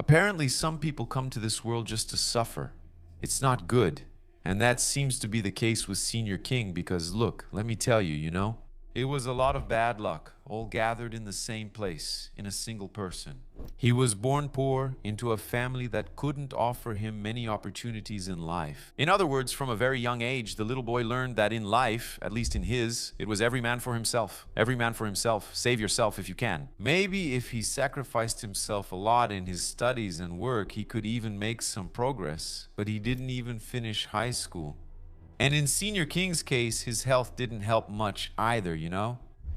Apparently, some people come to this world just to suffer. It's not good. And that seems to be the case with Senior King because look, let me tell you, it was a lot of bad luck, all gathered in the same place, in a single person. He was born poor into a family that couldn't offer him many opportunities in life. In other words, from a very young age, the little boy learned that in life, at least in his, it was every man for himself. Every man for himself. Save yourself if you can. Maybe if he sacrificed himself a lot in his studies and work, he could even make some progress, but he didn't even finish high school. And in Senior King's case, his health didn't help much either.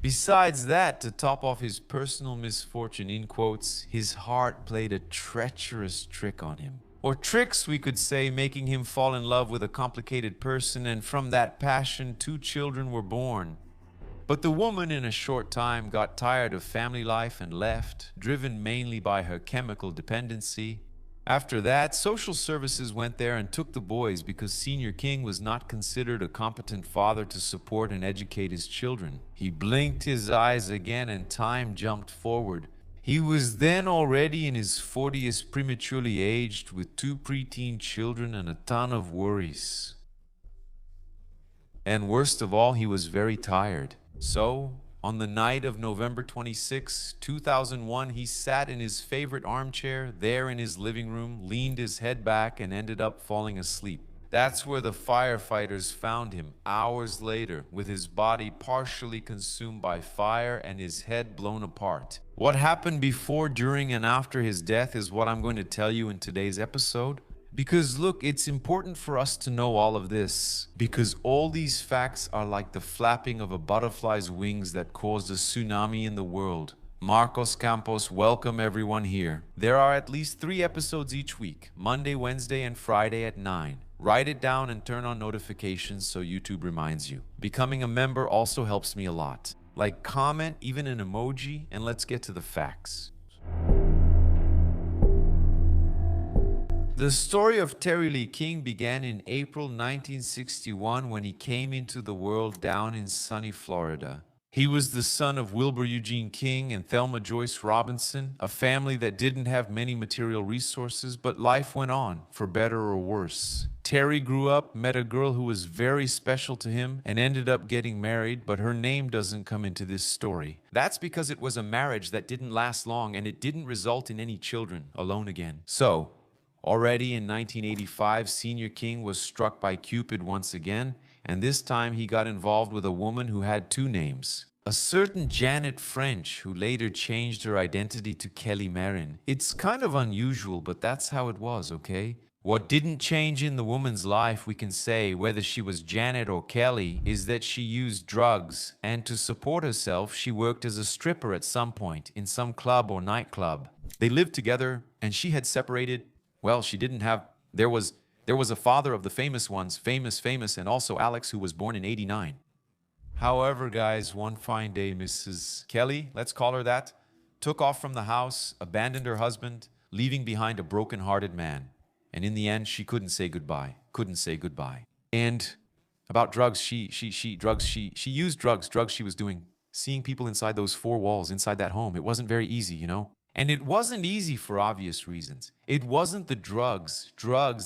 Besides that, to top off his personal misfortune, in quotes, his heart played a treacherous trick on him. Or tricks, we could say, making him fall in love with a complicated person, and from that passion, 2 children were born. But the woman in a short time got tired of family life and left, driven mainly by her chemical dependency. After that, social services went there and took the boys because Senior King was not considered a competent father to support and educate his children. He blinked his eyes again and time jumped forward. He was then already in his 40s, prematurely aged, with 2 preteen children and a ton of worries. And worst of all, he was very tired. So, on the night of November 26, 2001, he sat in his favorite armchair there in his living room, leaned his head back, and ended up falling asleep. That's where the firefighters found him hours later, with his body partially consumed by fire and his head blown apart. What happened before, during, and after his death is what I'm going to tell you in today's episode. Because look, it's important for us to know all of this, because all these facts are like the flapping of a butterfly's wings that caused a tsunami in the world. Marcos Campos, welcome everyone here. There are at least 3 episodes each week, Monday, Wednesday, and Friday at 9. Write it down and turn on notifications so YouTube reminds you. Becoming a member also helps me a lot. Like, comment, even an emoji, and let's get to the facts. The story of Terry Lee King began in April 1961 when he came into the world down in sunny Florida. He was the son of Wilbur Eugene King and Thelma Joyce Robinson, a family that didn't have many material resources, but life went on, for better or worse. Terry grew up, met a girl who was very special to him, and ended up getting married, but her name doesn't come into this story. That's because it was a marriage that didn't last long and it didn't result in any children, alone again. So, already in 1985, Senior King was struck by Cupid once again, and this time he got involved with a woman who had 2 names. A certain Janet French, who later changed her identity to Kelly Marin. It's kind of unusual, but that's how it was, okay? What didn't change in the woman's life, we can say, whether she was Janet or Kelly, is that she used drugs, and to support herself, she worked as a stripper at some point, in some club or nightclub. They lived together, and she had separated. Well, she didn't have. There was a father of the famous ones, famous, and also Alex, who was born in '89. However, guys, one fine day, Mrs. Kelly, let's call her that, took off from the house, abandoned her husband, leaving behind a broken-hearted man. And in the end, she couldn't say goodbye. And about drugs, she used drugs she was doing, seeing people inside those 4 walls, inside that home. It wasn't very easy, And it wasn't easy for obvious reasons. It wasn't the drugs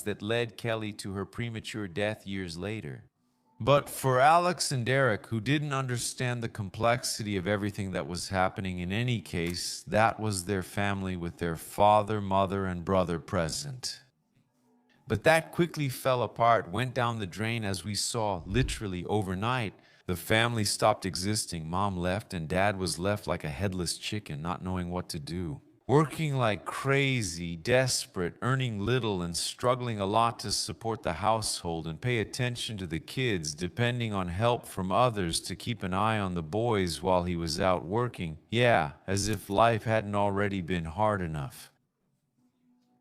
that led Kelly to her premature death years later. But for Alex and Derek, who didn't understand the complexity of everything that was happening in any case, that was their family with their father, mother, and brother present. But that quickly fell apart, went down the drain, as we saw, literally overnight. The family stopped existing. Mom left and Dad was left like a headless chicken, not knowing what to do. Working like crazy, desperate, earning little and struggling a lot to support the household and pay attention to the kids, depending on help from others to keep an eye on the boys while he was out working. Yeah, as if life hadn't already been hard enough.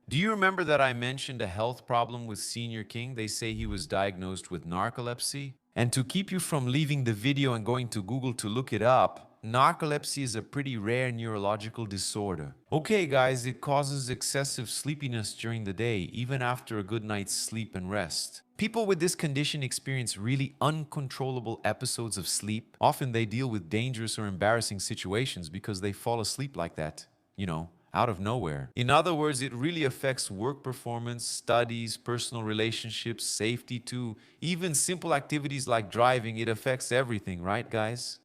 Do you remember that I mentioned a health problem with Senior King? They say he was diagnosed with narcolepsy. And to keep you from leaving the video and going to Google to look it up, narcolepsy is a pretty rare neurological disorder. Okay guys, it causes excessive sleepiness during the day, even after a good night's sleep and rest. People with this condition experience really uncontrollable episodes of sleep. Often they deal with dangerous or embarrassing situations because they fall asleep like that, out of nowhere. In other words, it really affects work performance, studies, personal relationships, safety too. Even simple activities like driving, it affects everything, right, guys?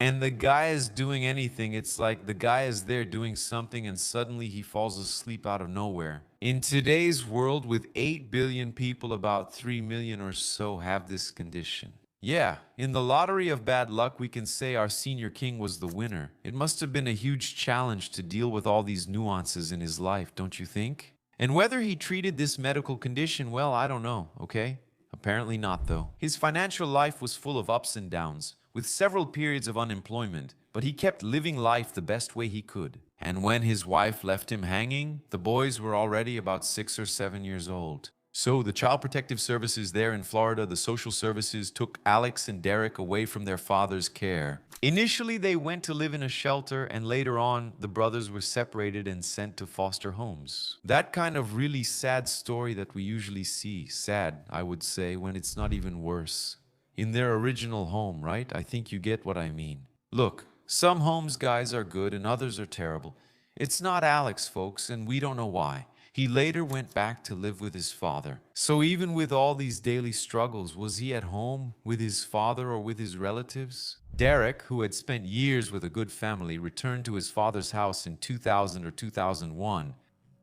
And the guy is doing anything. It's like the guy is there doing something and suddenly he falls asleep out of nowhere. In today's world, with 8 billion people, about 3 million or so have this condition. Yeah, in the lottery of bad luck, we can say our senior king was the winner. It must have been a huge challenge to deal with all these nuances in his life, don't you think? And whether he treated this medical condition well, I don't know, okay? Apparently not, though. His financial life was full of ups and downs, with several periods of unemployment, but he kept living life the best way he could. And when his wife left him hanging, the boys were already about 6 or 7 years old. So the Child Protective Services there in Florida, the social services, took Alex and Derek away from their father's care. Initially, they went to live in a shelter, and later on, the brothers were separated and sent to foster homes. That kind of really sad story that we usually see. Sad, I would say, when it's not even worse. In their original home, right? I think you get what I mean. Look, some homes, guys, are good and others are terrible. It's not Alex, folks, and we don't know why. He later went back to live with his father. So even with all these daily struggles, was he at home with his father or with his relatives? Derek, who had spent years with a good family, returned to his father's house in 2000 or 2001.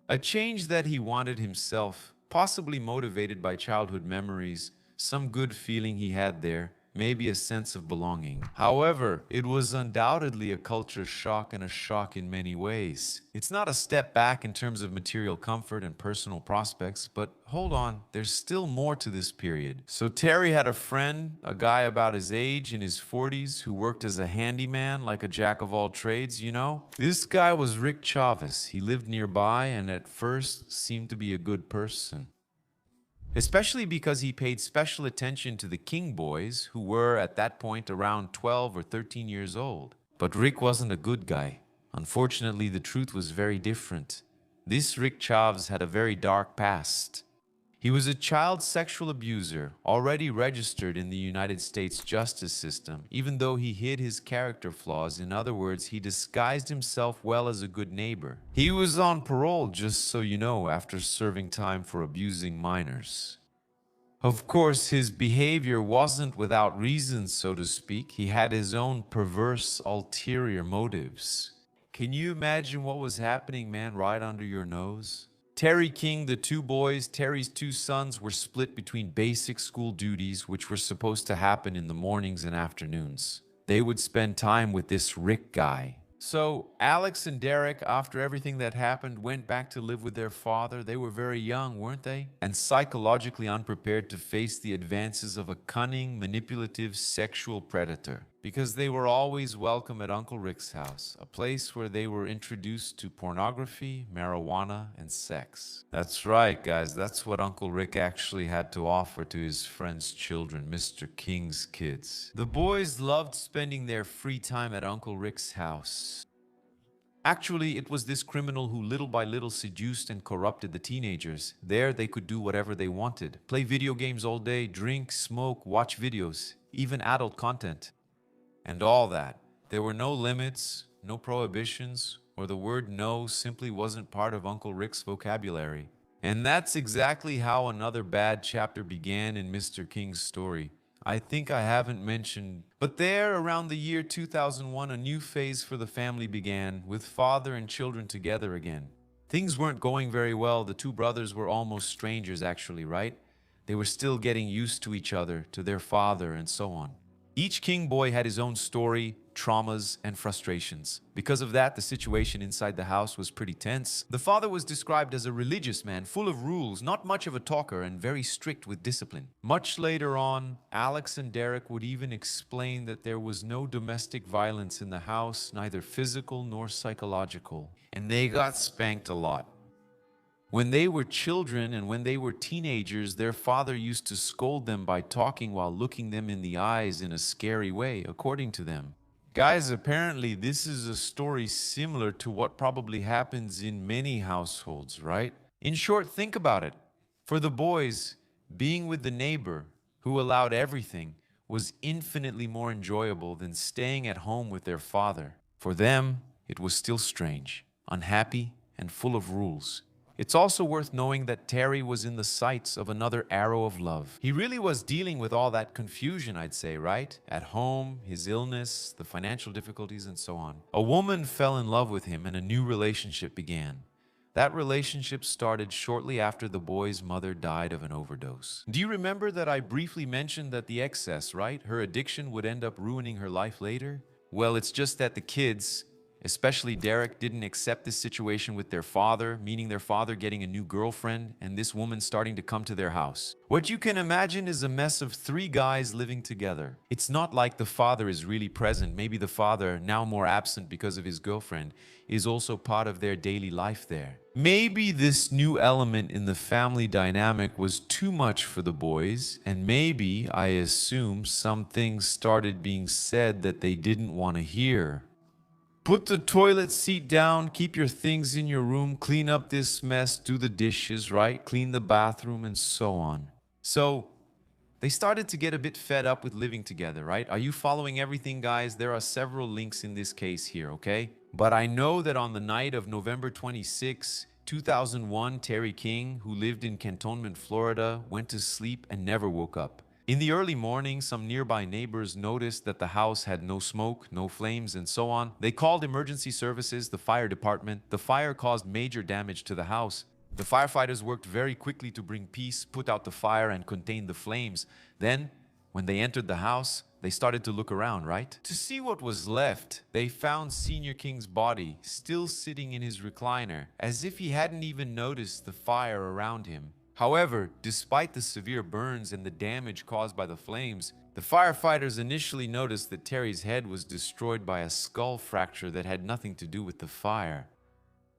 A change that he wanted himself, possibly motivated by childhood memories, some good feeling he had there, maybe a sense of belonging. However, it was undoubtedly a culture shock and a shock in many ways. It's not a step back in terms of material comfort and personal prospects, but hold on, there's still more to this period. So Terry had a friend, a guy about his age, in his 40s, who worked as a handyman, like a jack of all trades, you know? This guy was Rick Chaves. He lived nearby and at first seemed to be a good person, especially because he paid special attention to the King boys, who were at that point around 12 or 13 years old. But Rick wasn't a good guy. Unfortunately, the truth was very different. This Rick Chaves had a very dark past. He was a child sexual abuser, already registered in the United States justice system, even though he hid his character flaws. In other words, he disguised himself well as a good neighbor. He was on parole, just so you know, after serving time for abusing minors. Of course, his behavior wasn't without reason, so to speak. He had his own perverse, ulterior motives. Can you imagine what was happening, man, right under your nose? Terry King, the two boys, Terry's two sons, were split between basic school duties, which were supposed to happen in the mornings and afternoons. They would spend time with this Rick guy. So Alex and Derek, after everything that happened, went back to live with their father. They were very young, weren't they? And psychologically unprepared to face the advances of a cunning, manipulative, sexual predator. Because they were always welcome at Uncle Rick's house, a place where they were introduced to pornography, marijuana, and sex. That's right, guys. That's what Uncle Rick actually had to offer to his friend's children, Mr. King's kids. The boys loved spending their free time at Uncle Rick's house. Actually, it was this criminal who little by little seduced and corrupted the teenagers. There, they could do whatever they wanted. Play video games all day, drink, smoke, watch videos, even adult content. And all that. There were no limits, no prohibitions, or the word no simply wasn't part of Uncle Rick's vocabulary. And that's exactly how another bad chapter began in Mr. King's story. I think I haven't mentioned, but there, around the year 2001, a new phase for the family began, with father and children together again. Things weren't going very well. The two brothers were almost strangers, actually, right? They were still getting used to each other, to their father, and so on. Each King boy had his own story, traumas, and frustrations. Because of that, the situation inside the house was pretty tense. The father was described as a religious man, full of rules, not much of a talker, and very strict with discipline. Much later on, Alex and Derek would even explain that there was no domestic violence in the house, neither physical nor psychological. And they got spanked a lot. When they were children and when they were teenagers, their father used to scold them by talking while looking them in the eyes in a scary way, according to them. Guys, apparently this is a story similar to what probably happens in many households, right? In short, think about it. For the boys, being with the neighbor who allowed everything was infinitely more enjoyable than staying at home with their father. For them, it was still strange, unhappy, and full of rules. It's also worth knowing that Terry was in the sights of another arrow of love. He really was dealing with all that confusion, I'd say, right? At home, his illness, the financial difficulties, and so on. A woman fell in love with him and a new relationship began. That relationship started shortly after the boy's mother died of an overdose. Do you remember that I briefly mentioned that the excess, right? Her addiction would end up ruining her life later? Well, it's just that the kids, especially Derek, didn't accept this situation with their father, meaning their father getting a new girlfriend and this woman starting to come to their house. What you can imagine is a mess of three guys living together. It's not like the father is really present. Maybe the father, now more absent because of his girlfriend, is also part of their daily life there. Maybe this new element in the family dynamic was too much for the boys, and maybe, I assume, some things started being said that they didn't want to hear. Put the toilet seat down, keep your things in your room, clean up this mess, do the dishes, right? Clean the bathroom, and so on. So, they started to get a bit fed up with living together, right? Are you following everything, guys? There are several links in this case here, okay? But I know that on the night of November 26, 2001, Terry King, who lived in Cantonment, Florida, went to sleep and never woke up. In the early morning, some nearby neighbors noticed that the house had no smoke, no flames, and so on. They called emergency services, the fire department. The fire caused major damage to the house. The firefighters worked very quickly to bring peace, put out the fire, and contain the flames. Then, when they entered the house, they started to look around, right? To see what was left, they found Senior King's body still sitting in his recliner, as if he hadn't even noticed the fire around him. However, despite the severe burns and the damage caused by the flames, the firefighters initially noticed that Terry's head was destroyed by a skull fracture that had nothing to do with the fire.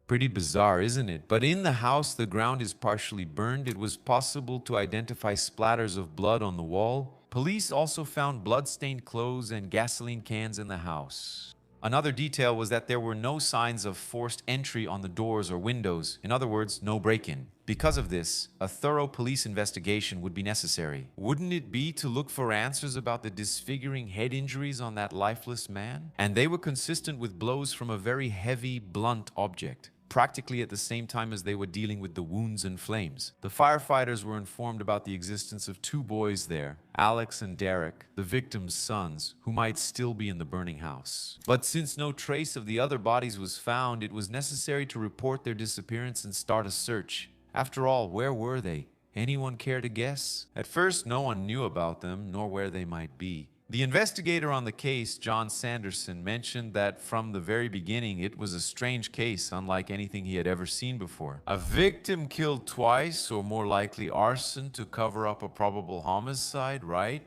Pretty bizarre, isn't it? But in the house, the ground is partially burned. It was possible to identify splatters of blood on the wall. Police also found blood-stained clothes and gasoline cans in the house. Another detail was that there were no signs of forced entry on the doors or windows. In other words, no break-in. Because of this, a thorough police investigation would be necessary. Wouldn't it be to look for answers about the disfiguring head injuries on that lifeless man? And they were consistent with blows from a very heavy, blunt object, practically at the same time as they were dealing with the wounds and flames. The firefighters were informed about the existence of two boys there, Alex and Derek, the victim's sons, who might still be in the burning house. But since no trace of the other bodies was found, it was necessary to report their disappearance and start a search. After all, where were they? Anyone care to guess? At first, no one knew about them, nor where they might be. The investigator on the case, John Sanderson, mentioned that from the very beginning it was a strange case, unlike anything he had ever seen before. A victim killed twice, or more likely arson to cover up a probable homicide, right?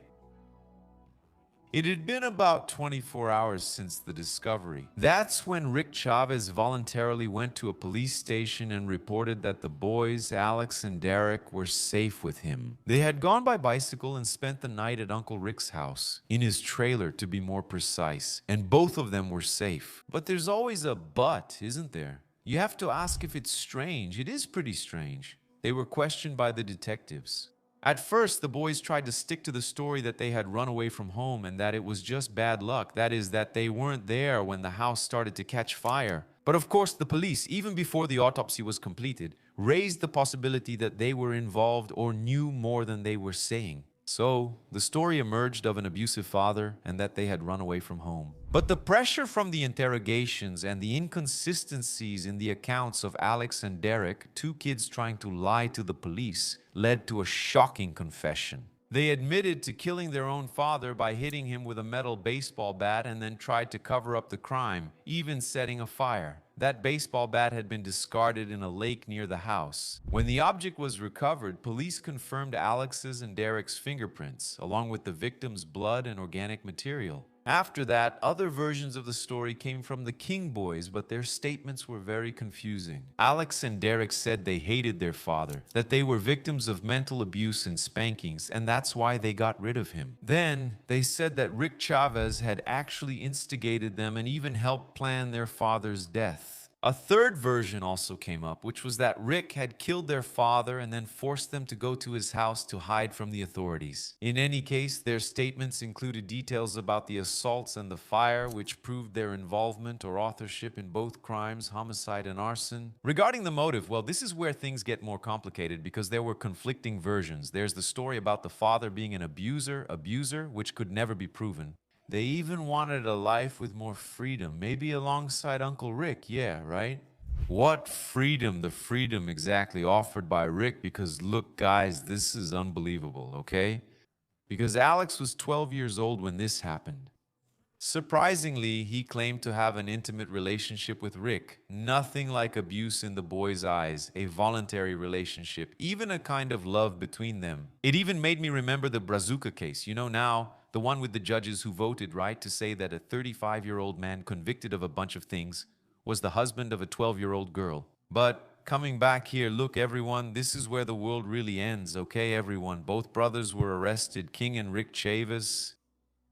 It had been about 24 hours since the discovery. That's when Rick Chaves voluntarily went to a police station and reported that the boys, Alex and Derek, were safe with him. They had gone by bicycle and spent the night at Uncle Rick's house, in his trailer to be more precise, and both of them were safe. But there's always a but, isn't there? You have to ask if it's strange. It is pretty strange. They were questioned by the detectives. At first, the boys tried to stick to the story that they had run away from home and that it was just bad luck. That is, that they weren't there when the house started to catch fire. But of course, the police, even before the autopsy was completed, raised the possibility that they were involved or knew more than they were saying. So, the story emerged of an abusive father and that they had run away from home. But the pressure from the interrogations and the inconsistencies in the accounts of Alex and Derek, two kids trying to lie to the police, led to a shocking confession. They admitted to killing their own father by hitting him with a metal baseball bat and then tried to cover up the crime, even setting a fire. That baseball bat had been discarded in a lake near the house. When the object was recovered, police confirmed Alex's and Derek's fingerprints, along with the victim's blood and organic material. After that, other versions of the story came from the King boys, but their statements were very confusing. Alex and Derek said they hated their father, that they were victims of mental abuse and spankings, and that's why they got rid of him. Then, they said that Rick Chaves had actually instigated them and even helped plan their father's death. A third version also came up, which was that Rick had killed their father and then forced them to go to his house to hide from the authorities. In any case, their statements included details about the assaults and the fire, which proved their involvement or authorship in both crimes, homicide and arson. Regarding the motive, well, this is where things get more complicated because there were conflicting versions. There's the story about the father being an abuser, which could never be proven. They even wanted a life with more freedom, maybe alongside Uncle Rick, yeah, right? What freedom, the freedom exactly offered by Rick, because look, guys, this is unbelievable, okay? Because Alex was 12 years old when this happened. Surprisingly, he claimed to have an intimate relationship with Rick. Nothing like abuse in the boy's eyes, a voluntary relationship, even a kind of love between them. It even made me remember the Brazuca case, you know now, the one with the judges who voted, right, to say that a 35-year-old man convicted of a bunch of things was the husband of a 12-year-old girl. But coming back here, look everyone, this is where the world really ends, okay everyone? Both brothers were arrested, King and Rick Chaves.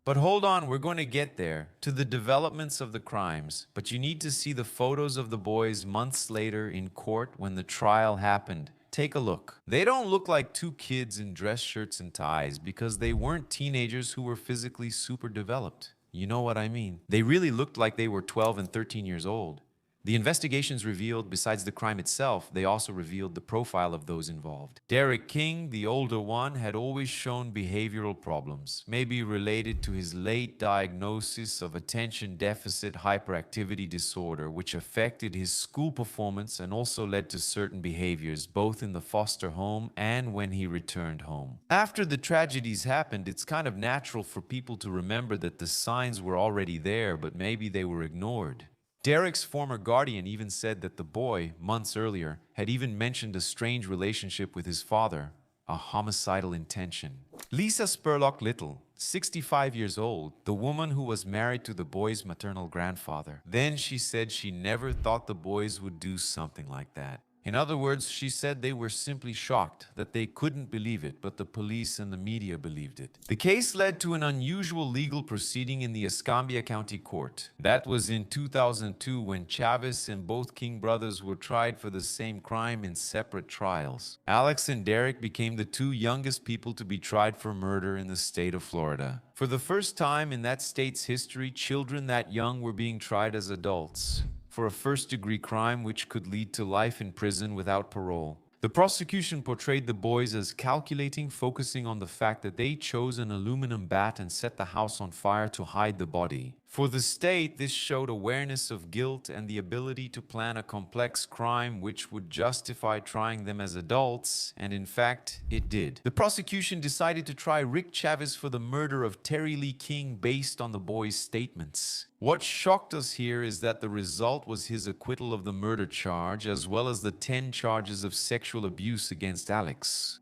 But hold on, we're going to get there, to the developments of the crimes. But you need to see the photos of the boys months later in court when the trial happened. Take a look. They don't look like two kids in dress shirts and ties because they weren't teenagers who were physically super developed. You know what I mean? They really looked like they were 12 and 13 years old. The investigations revealed, besides the crime itself, they also revealed the profile of those involved. Derek King, the older one, had always shown behavioral problems, maybe related to his late diagnosis of attention deficit hyperactivity disorder, which affected his school performance and also led to certain behaviors, both in the foster home and when he returned home. After the tragedies happened, it's kind of natural for people to remember that the signs were already there, but maybe they were ignored. Derek's former guardian even said that the boy, months earlier, had even mentioned a strange relationship with his father, a homicidal intention. Lisa Spurlock Little, 65 years old, the woman who was married to the boy's maternal grandfather. Then she said she never thought the boys would do something like that. In other words, she said they were simply shocked, that they couldn't believe it, but the police and the media believed it. The case led to an unusual legal proceeding in the Escambia County Court. That was in 2002 when Chaves and both King brothers were tried for the same crime in separate trials. Alex and Derek became the two youngest people to be tried for murder in the state of Florida. For the first time in that state's history, children that young were being tried as adults for a first-degree crime which could lead to life in prison without parole. The prosecution portrayed the boys as calculating, focusing on the fact that they chose an aluminum bat and set the house on fire to hide the body. For the state, this showed awareness of guilt and the ability to plan a complex crime which would justify trying them as adults, and in fact, it did. The prosecution decided to try Rick Chaves for the murder of Terry Lee King based on the boy's statements. What shocked us here is that the result was his acquittal of the murder charge as well as the 10 charges of sexual abuse against Alex.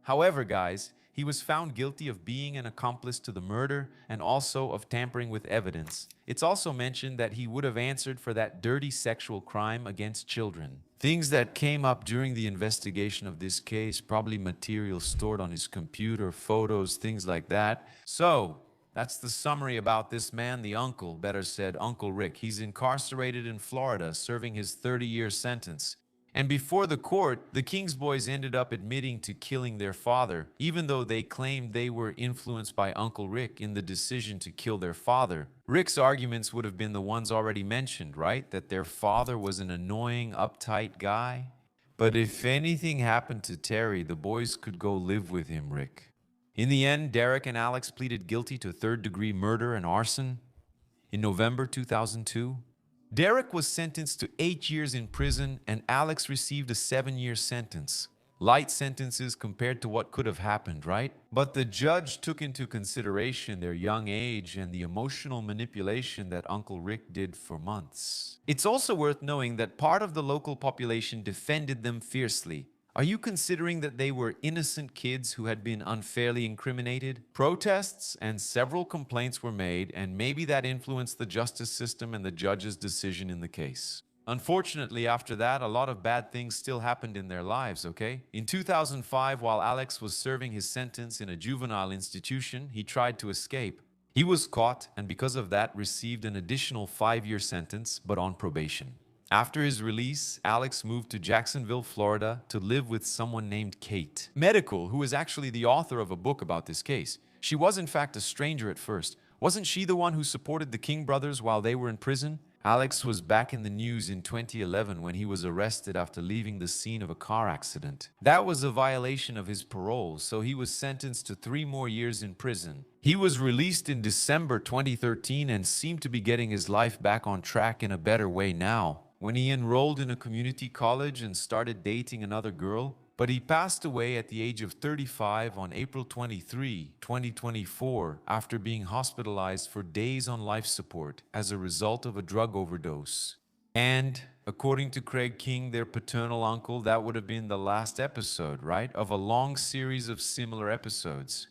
However, guys, he was found guilty of being an accomplice to the murder and also of tampering with evidence. It's also mentioned that he would have answered for that dirty sexual crime against children. Things that came up during the investigation of this case, probably material stored on his computer, photos, things like that. So, that's the summary about this man, the uncle, better said, Uncle Rick. He's incarcerated in Florida, serving his 30-year sentence. And before the court, the King's boys ended up admitting to killing their father, even though they claimed they were influenced by Uncle Rick in the decision to kill their father. Rick's arguments would have been the ones already mentioned, right? That their father was an annoying, uptight guy. But if anything happened to Terry, the boys could go live with him, Rick. In the end, Derek and Alex pleaded guilty to third-degree murder and arson in November 2002. Derek was sentenced to 8 years in prison and Alex received a 7-year sentence. Light sentences compared to what could have happened, right? But the judge took into consideration their young age and the emotional manipulation that Uncle Rick did for months. It's also worth knowing that part of the local population defended them fiercely. Are you considering that they were innocent kids who had been unfairly incriminated? Protests and several complaints were made, and maybe that influenced the justice system and the judge's decision in the case. Unfortunately, after that, a lot of bad things still happened in their lives, okay? In 2005, while Alex was serving his sentence in a juvenile institution, he tried to escape. He was caught, and because of that, received an additional 5-year sentence, but on probation. After his release, Alex moved to Jacksonville, Florida, to live with someone named Kate Medical, who is actually the author of a book about this case. She was, in fact, a stranger at first. Wasn't she the one who supported the King brothers while they were in prison? Alex was back in the news in 2011 when he was arrested after leaving the scene of a car accident. That was a violation of his parole, so he was sentenced to 3 more years in prison. He was released in December 2013 and seemed to be getting his life back on track in a better way now, when he enrolled in a community college and started dating another girl. But he passed away at the age of 35 on April 23, 2024, after being hospitalized for days on life support as a result of a drug overdose. And according to Craig King, their paternal uncle, that would have been the last episode, right, of a long series of similar episodes.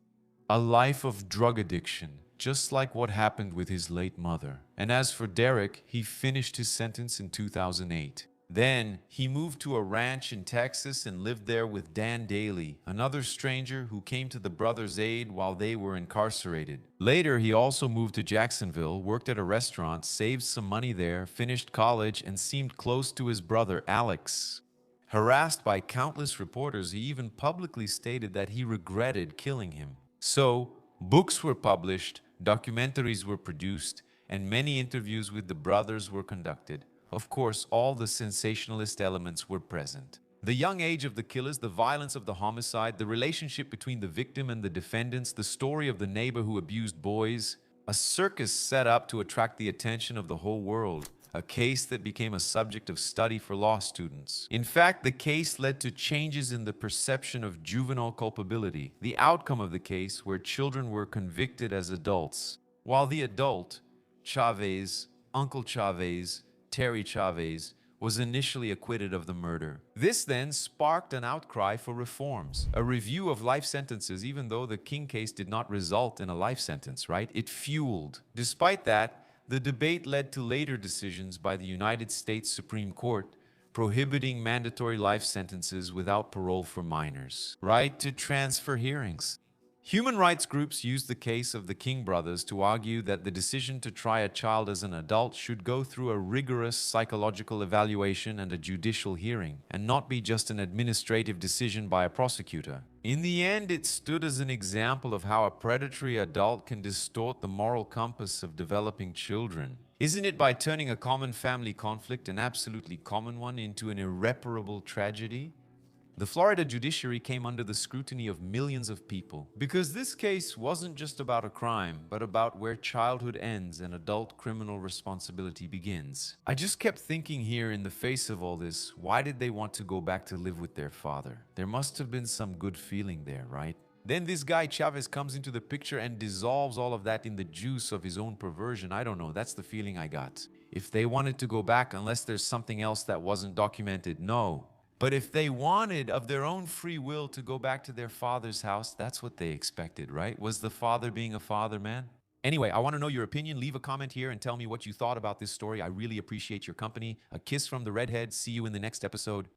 A life of drug addiction, just like what happened with his late mother. And as for Derek, he finished his sentence in 2008. Then, he moved to a ranch in Texas and lived there with Dan Daly, another stranger who came to the brothers' aid while they were incarcerated. Later, he also moved to Jacksonville, worked at a restaurant, saved some money there, finished college, and seemed close to his brother Alex. Harassed by countless reporters, he even publicly stated that he regretted killing him. So, books were published, documentaries were produced, and many interviews with the brothers were conducted. Of course, all the sensationalist elements were present. The young age of the killers, the violence of the homicide, the relationship between the victim and the defendants, the story of the neighbor who abused boys, a circus set up to attract the attention of the whole world, a case that became a subject of study for law students. In fact, the case led to changes in the perception of juvenile culpability, the outcome of the case where children were convicted as adults, while the adult, Chaves, Uncle Chaves, Terry Chaves, was initially acquitted of the murder. This then sparked an outcry for reforms, a review of life sentences, even though the King case did not result in a life sentence, right? It fueled. Despite that, the debate led to later decisions by the United States Supreme Court prohibiting mandatory life sentences without parole for minors. Right to transfer hearings. Human rights groups used the case of the King brothers to argue that the decision to try a child as an adult should go through a rigorous psychological evaluation and a judicial hearing, and not be just an administrative decision by a prosecutor. In the end, it stood as an example of how a predatory adult can distort the moral compass of developing children. Isn't it by turning a common family conflict, an absolutely common one, into an irreparable tragedy? The Florida judiciary came under the scrutiny of millions of people because this case wasn't just about a crime, but about where childhood ends and adult criminal responsibility begins. I just kept thinking here, in the face of all this, why did they want to go back to live with their father? There must have been some good feeling there, right? Then this guy Chaves comes into the picture and dissolves all of that in the juice of his own perversion. I don't know, that's the feeling I got. If they wanted to go back, unless there's something else that wasn't documented, no. But if they wanted of their own free will to go back to their father's house, that's what they expected, right? Was the father being a father, man? Anyway, I want to know your opinion. Leave a comment here and tell me what you thought about this story. I really appreciate your company. A kiss from the redhead. See you in the next episode.